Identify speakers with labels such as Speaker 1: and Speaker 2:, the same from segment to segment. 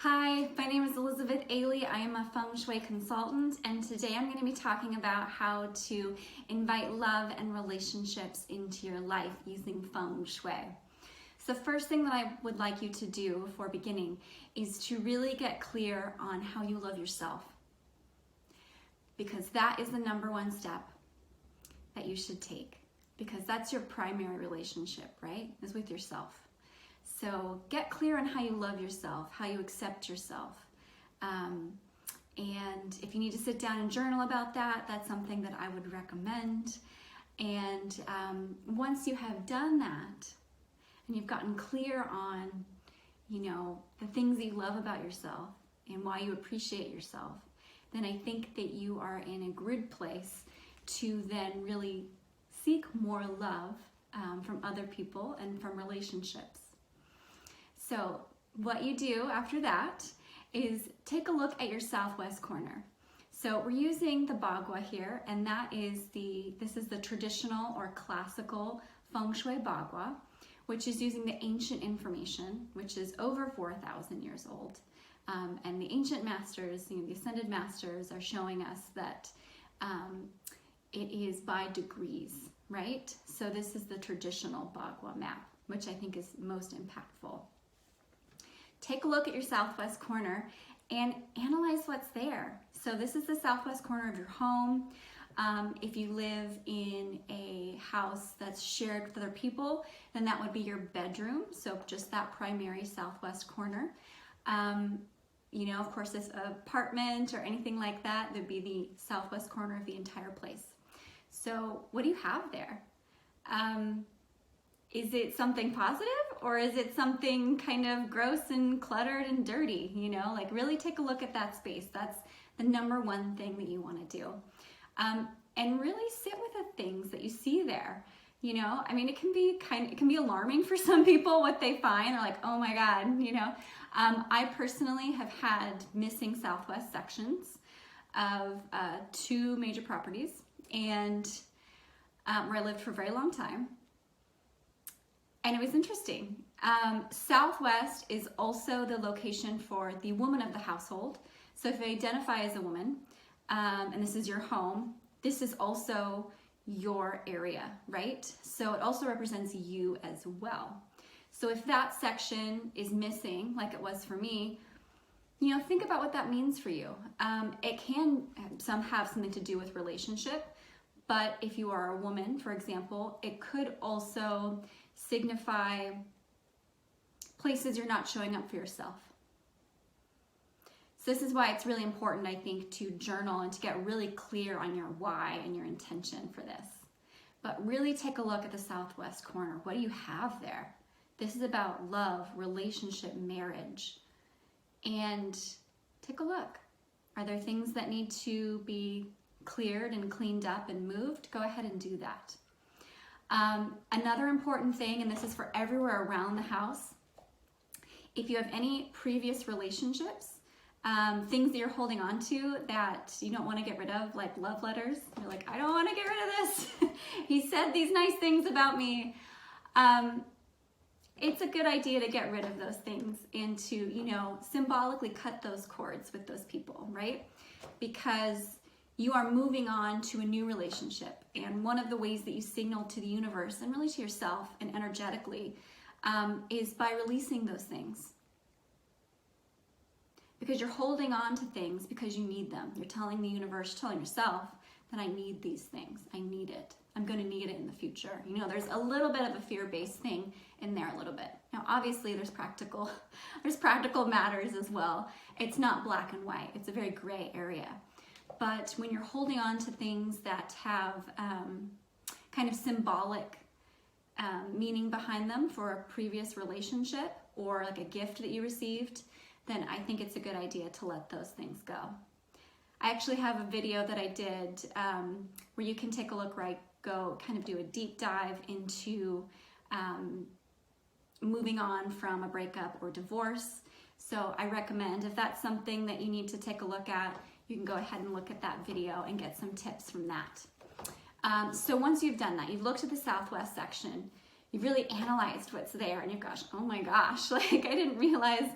Speaker 1: Hi, my name is Elizabeth Ailey. I am a Feng Shui consultant, and today I'm going to be talking about how to invite love and relationships into your life using Feng Shui. So the first thing that I would like you to do before beginning is to really get clear on how you love yourself, because that is the number one step that you should take, because that's your primary relationship, right? Is with yourself. So get clear on how you love yourself, how you accept yourself. And if you need to sit down and journal about that, that's something that I would recommend. And once you have done that, and you've gotten clear on, the things that you love about yourself and why you appreciate yourself, then I think that you are in a good place to then really seek more love from other people and from relationships. So what you do after that is take a look at your southwest corner. So we're using the Bagua here, and this is the traditional or classical Feng Shui Bagua, which is using the ancient information, which is over 4,000 years old. And the ancient masters, the ascended masters, are showing us that it is by degrees, right? So this is the traditional Bagua map, which I think is most impactful. Take a look at your southwest corner and analyze what's there. So this is the southwest corner of your home. If you live in a house that's shared with other people, then that would be your bedroom. So just that primary southwest corner. Of course, this apartment or anything like that would be the southwest corner of the entire place. So what do you have there? Is it something positive, or is it something kind of gross and cluttered and dirty? Really take a look at that space. That's the number one thing that you want to do. And really sit with the things that you see there. It can be alarming for some people what they find. They're like, oh my God, I personally have had missing southwest sections of two major properties, and where I lived for a very long time. And it was interesting. Southwest is also the location for the woman of the household. So if you identify as a woman, and this is your home, this is also your area, right? So it also represents you as well. So if that section is missing, like it was for me, think about what that means for you. It can have something to do with relationship, but if you are a woman, for example, it could also signify places you're not showing up for yourself. So this is why it's really important, I think, to journal and to get really clear on your why and your intention for this. But really take a look at the southwest corner. What do you have there? This is about love, relationship, marriage. And take a look. Are there things that need to be cleared and cleaned up and moved? Go ahead and do that. Another important thing, and this is for everywhere around the house, if you have any previous relationships, things that you're holding on to that you don't want to get rid of, like love letters, you're like, I don't want to get rid of this. He said these nice things about me. It's a good idea to get rid of those things and to, symbolically cut those cords with those people, right? Because you are moving on to a new relationship. And one of the ways that you signal to the universe and really to yourself and energetically is by releasing those things. Because you're holding on to things because you need them. You're telling the universe, telling yourself that I need these things. I need it. I'm going to need it in the future. There's a little bit of a fear-based thing in there a little bit. Now, obviously, there's practical matters as well. It's not black and white. It's a very gray area. But when you're holding on to things that have kind of symbolic meaning behind them for a previous relationship or like a gift that you received, then I think it's a good idea to let those things go. I actually have a video that I did where you can take a look where I go kind of do a deep dive into moving on from a breakup or divorce. So I recommend, if that's something that you need to take a look at, you can go ahead and look at that video and get some tips from that. So once you've done that, you've looked at the southwest section, you've really analyzed what's there, and you've gosh, oh my gosh, like I didn't realize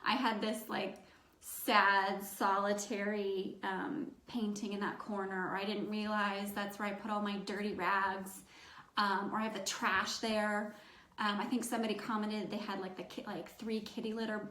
Speaker 1: I had this like sad, solitary painting in that corner, or I didn't realize that's where I put all my dirty rags, or I have the trash there. I think somebody commented they had like like 3 kitty litter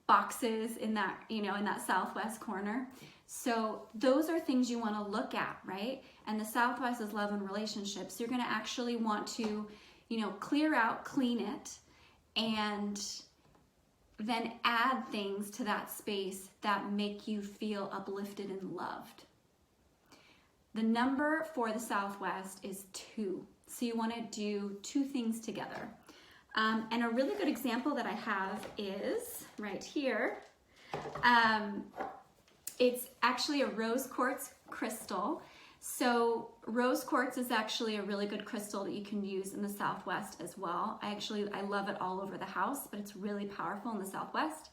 Speaker 1: boxes in that, you know, in that southwest corner. So those are things you want to look at, right? And the southwest is love and relationships. You're going to actually want to, you know, clear out, clean it, and then add things to that space that make you feel uplifted and loved. The number for the southwest is 2. So you want to do 2 things together. And a really good example that I have is right here. It's actually a rose quartz crystal. So rose quartz is actually a really good crystal that you can use in the southwest as well. I love it all over the house, but it's really powerful in the southwest.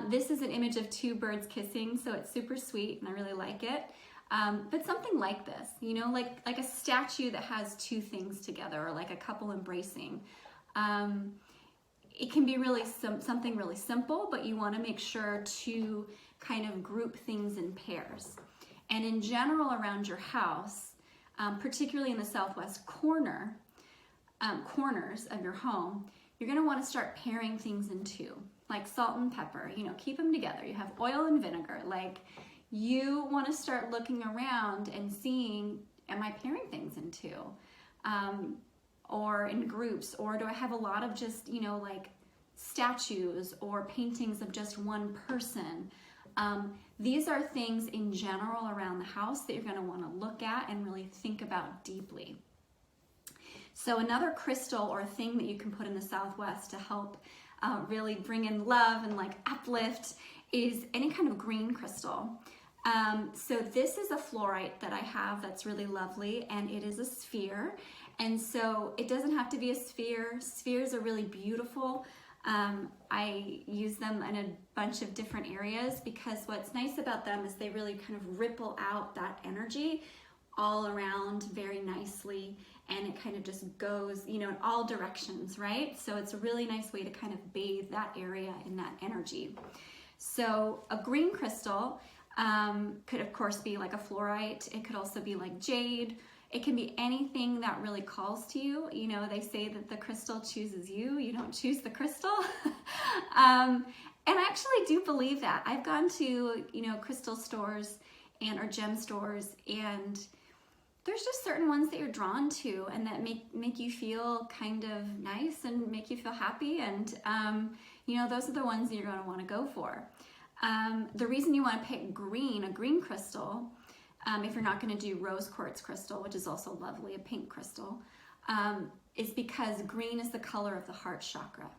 Speaker 1: This is an image of 2 birds kissing, so it's super sweet and I really like it. But something like this, you know, like a statue that has 2 things together, or like a couple embracing. It can be really something really simple, but you want to make sure to kind of group things in pairs. And in general around your house, particularly in the southwest corners of your home, you're going to want to start pairing things in 2, like salt and pepper, you know, keep them together. You have oil and vinegar, like you want to start looking around and seeing, am I pairing things in 2? Or in groups, or do I have a lot of just, you know, like statues or paintings of just one person? These are things in general around the house that you're going to want to look at and really think about deeply. So another crystal or thing that you can put in the southwest to help really bring in love and like uplift is any kind of green crystal. So this is a fluorite that I have that's really lovely, and it is a sphere. And so it doesn't have to be a sphere. Spheres are really beautiful. I use them in a bunch of different areas because what's nice about them is they really kind of ripple out that energy all around very nicely, and it kind of just goes, you know, in all directions, right? So it's a really nice way to kind of bathe that area in that energy. So a green crystal could of course be like a fluorite. It could also be like jade. It can be anything that really calls to you. You know, they say that the crystal chooses you. You don't choose the crystal. And I actually do believe that. I've gone to, you know, crystal stores or gem stores, and there's just certain ones that you're drawn to and that make you feel kind of nice and make you feel happy. And, you know, those are the ones that you're going to want to go for. The reason you want to pick a green crystal, if you're not going to do rose quartz crystal, which is also lovely, a pink crystal, is because green is the color of the heart chakra.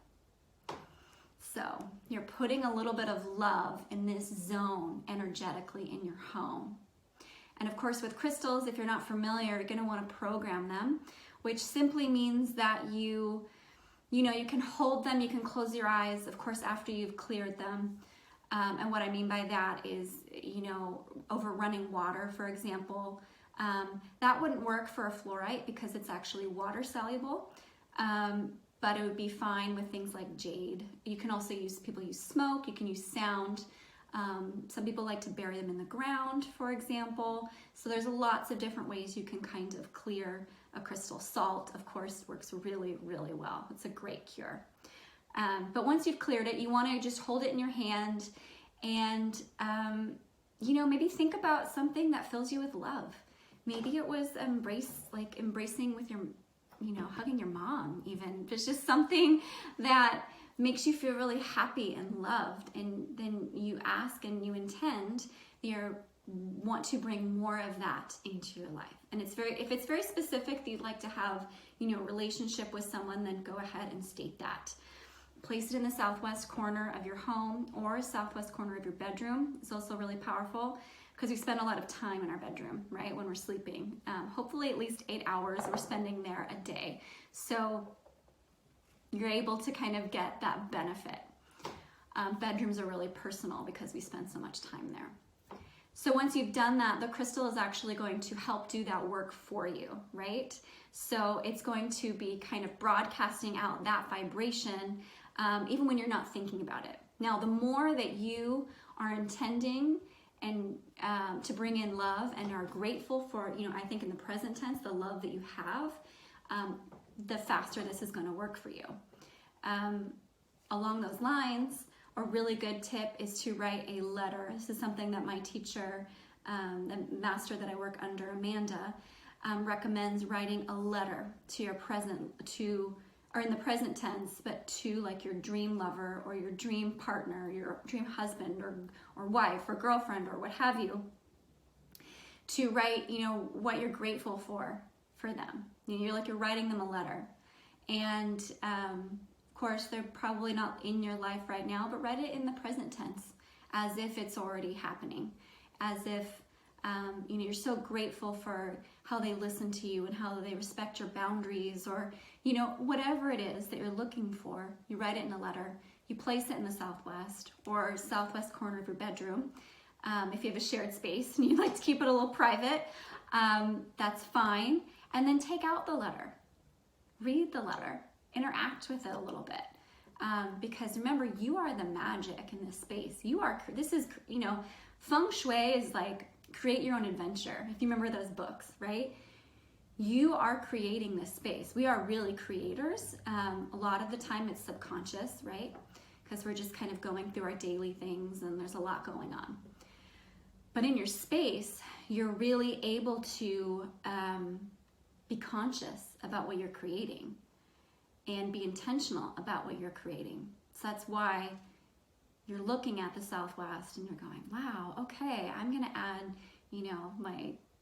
Speaker 1: So you're putting a little bit of love in this zone energetically in your home. And of course with crystals, if you're not familiar, you're going to want to program them, which simply means that you can hold them, you can close your eyes, of course, after you've cleared them. And what I mean by that is, you know, over running water, for example, that wouldn't work for a fluorite because it's actually water soluble, but it would be fine with things like jade. You can also people use smoke, you can use sound. Some people like to bury them in the ground, for example. So there's lots of different ways you can kind of clear a crystal. Salt, of course, works really, really well. It's a great cure. But once you've cleared it, you want to just hold it in your hand and, you know, maybe think about something that fills you with love. Maybe it was embracing with your, you know, hugging your mom even. It's just something that makes you feel really happy and loved. And then you ask and you intend, you want to bring more of that into your life. And if it's very specific that you'd like to have, you know, a relationship with someone, then go ahead and state that. Place it in the southwest corner of your home or southwest corner of your bedroom. It's also really powerful because we spend a lot of time in our bedroom, right, when we're sleeping. Hopefully at least 8 hours we're spending there a day. So you're able to kind of get that benefit. Bedrooms are really personal because we spend so much time there. So once you've done that, the crystal is actually going to help do that work for you, right? So it's going to be kind of broadcasting out that vibration, even when you're not thinking about it. Now, the more that you are intending and to bring in love and are grateful for, I think in the present tense, the love that you have, the faster this is going to work for you. Along those lines, a really good tip is to write a letter. This is something that my teacher, the master that I work under, Amanda, recommends writing a letter to your or in the present tense, but to like your dream lover or your dream partner, your dream husband or wife or girlfriend or what have you, to write, what you're grateful for them. You're writing them a letter. And of course, they're probably not in your life right now, but write it in the present tense as if it's already happening, as if you're so grateful for how they listen to you and how they respect your boundaries, or whatever it is that you're looking for. You write it in a letter, you place it in the southwest or southwest corner of your bedroom. If you have a shared space and you'd like to keep it a little private, that's fine. And then take out the letter, read the letter, interact with it a little bit. Because remember, you are the magic in this space. Feng Shui is like create your own adventure. If you remember those books, right? You are creating this space. We are really creators. A lot of the time it's subconscious, right? Because we're just kind of going through our daily things and there's a lot going on. But in your space, you're really able to be conscious about what you're creating and be intentional about what you're creating. So that's why you're looking at the southwest and you're going, wow, okay, I'm gonna add,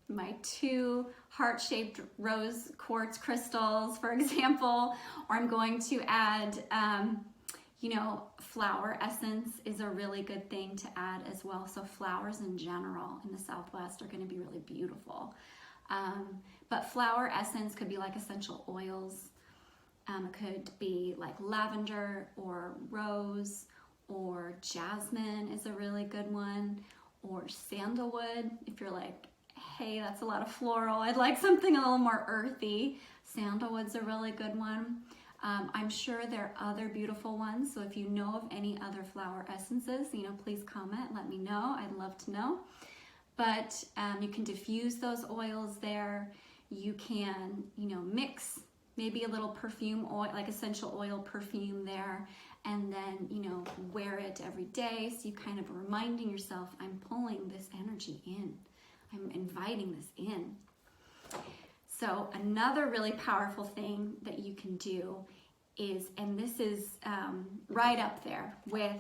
Speaker 1: my 2 heart-shaped rose quartz crystals, for example, or I'm going to add, flower essence is a really good thing to add as well. So flowers in general in the southwest are gonna be really beautiful. But flower essence could be like essential oils. It could be like lavender or rose, or jasmine is a really good one, or sandalwood. If you're like, hey, that's a lot of floral, I'd like something a little more earthy, sandalwood's a really good one. I'm sure there are other beautiful ones, so if you know of any other flower essences, please comment, let me know, I'd love to know. But you can diffuse those oils there. You can, mix maybe a little perfume oil, like essential oil perfume there, and then, wear it every day. So you kind of are reminding yourself, I'm pulling this energy in. I'm inviting this in. So another really powerful thing that you can do is, and this is right up there with,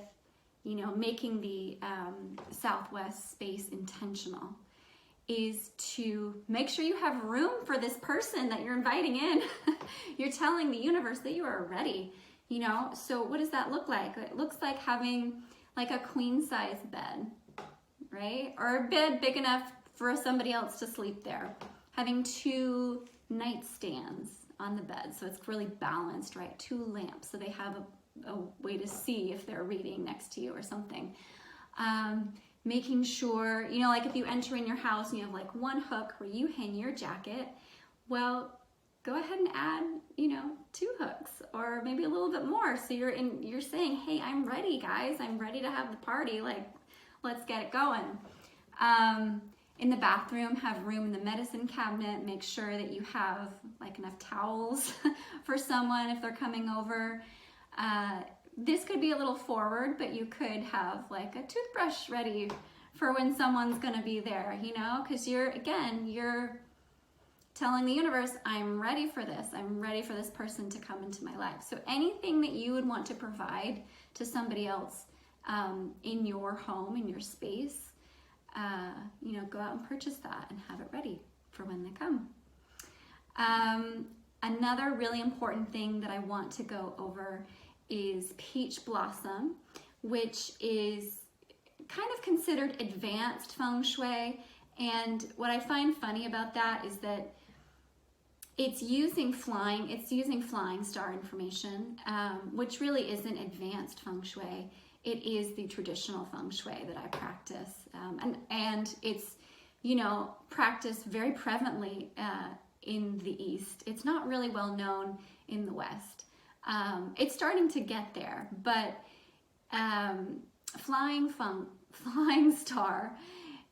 Speaker 1: making the southwest space intentional, is to make sure you have room for this person that you're inviting in. You're telling the universe that you are ready, So what does that look like? It looks like having like a queen size bed, right? Or a bed big enough for somebody else to sleep there. Having 2 nightstands on the bed, so it's really balanced, right? 2 lamps, so they have a way to see if they're reading next to you or something. Making sure, like if you enter in your house and you have like 1 hook where you hang your jacket, well, go ahead and add, 2 hooks or maybe a little bit more. So you're saying, hey, I'm ready, guys. I'm ready to have the party. Like, let's get it going. In the bathroom, have room in the medicine cabinet. Make sure that you have like enough towels for someone if they're coming over. This could be a little forward, but you could have like a toothbrush ready for when someone's gonna be there, because you're telling the universe, I'm ready for this. I'm ready for this person to come into my life. So anything that you would want to provide to somebody else in your home, in your space, go out and purchase that and have it ready for when they come. Another really important thing that I want to go over is peach blossom, which is kind of considered advanced feng shui. And what I find funny about that is that it's using flying star information, which really isn't advanced feng shui. it is the traditional Feng Shui that I practice. And it's, you know, practiced very prevalently in the East. It's not really well known in the West. It's starting to get there, but flying star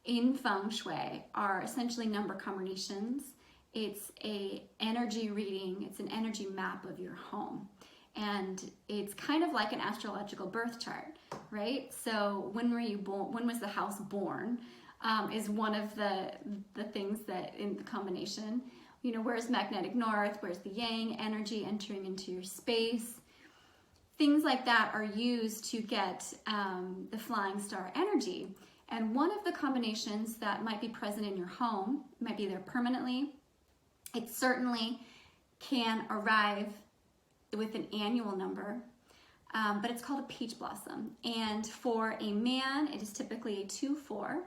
Speaker 1: in Feng Shui are essentially number combinations. It's a energy reading. It's an energy map of your home. And it's kind of like an astrological birth chart, right? So when were you born? When was the house born? Is one of the things that in the combination. You know, where's magnetic north? Where's the yang energy entering into your space? Things like that are used to get the flying star energy. And one of the combinations that might be present in your home, might be there permanently. It certainly can arrive with an annual number, but it's called a peach blossom. And for a man, it is typically a 2-4.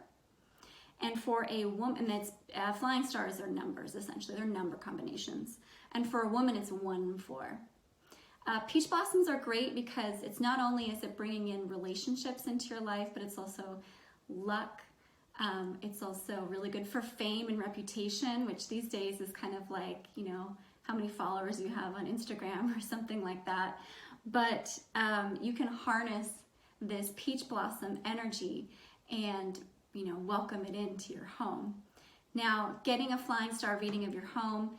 Speaker 1: And for a woman, it's flying stars are numbers, essentially. They're number combinations. And for a woman, it's 1-4. Peach blossoms are great because it's not only is it bringing in relationships into your life, but it's also luck. It's also really good for fame and reputation, which these days is kind of like, you know, how many followers you have on Instagram or something like that. But you can harness this peach blossom energy and, you know, welcome it into your home. Now, getting a flying star reading of your home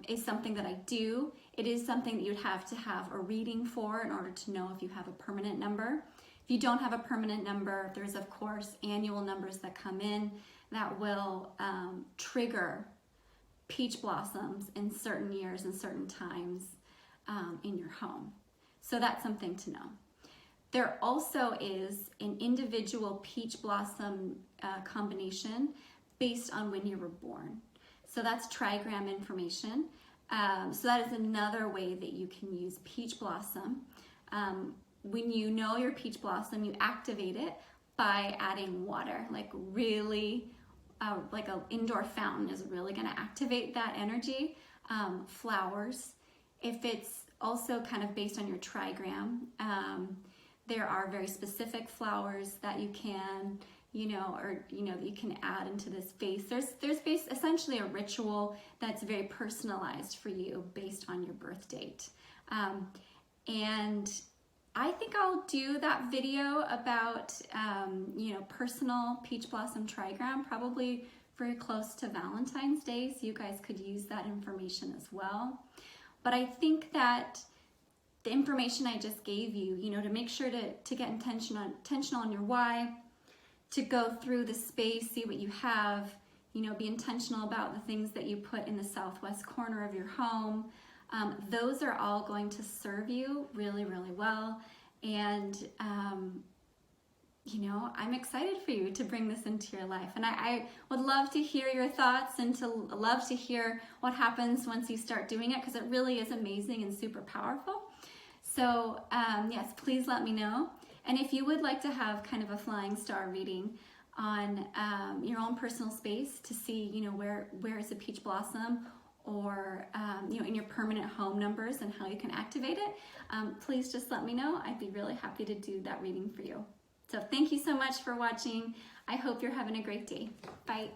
Speaker 1: is something that I do. It is something that you'd have to have a reading for in order to know if you have a permanent number. If you don't have a permanent number, there's of course annual numbers that come in that will trigger peach blossoms in certain years and certain times in your home. So that's something to know. There also is an individual peach blossom combination based on when you were born. So that's trigram information. So that is another way that you can use peach blossom. When you know your peach blossom, you activate it by adding water, like really, like an indoor fountain is really going to activate that energy. Flowers, if it's also kind of based on your trigram, there are very specific flowers that you can, you know, or you know, that you can add into this vase. There's essentially a ritual that's very personalized for you based on your birth date, and I think I'll do that video about, you know, personal peach blossom trigram, probably very close to Valentine's Day, so you guys could use that information as well. But I think that the information I just gave you, you know, to make sure to get intentional on your why, to go through the space, see what you have, you know, be intentional about the things that you put in the southwest corner of your home. Those are all going to serve you really, really well. And, you know, I'm excited for you to bring this into your life. And I would love to hear your thoughts and to love to hear what happens once you start doing it, because it really is amazing and super powerful. So, yes, please let me know. And if you would like to have kind of a flying star reading on your own personal space to see, you know, where is a peach blossom, or you know, in your permanent home numbers and how you can activate it, please just let me know. I'd be really happy to do that reading for you. So thank you so much for watching. I hope you're having a great day. Bye.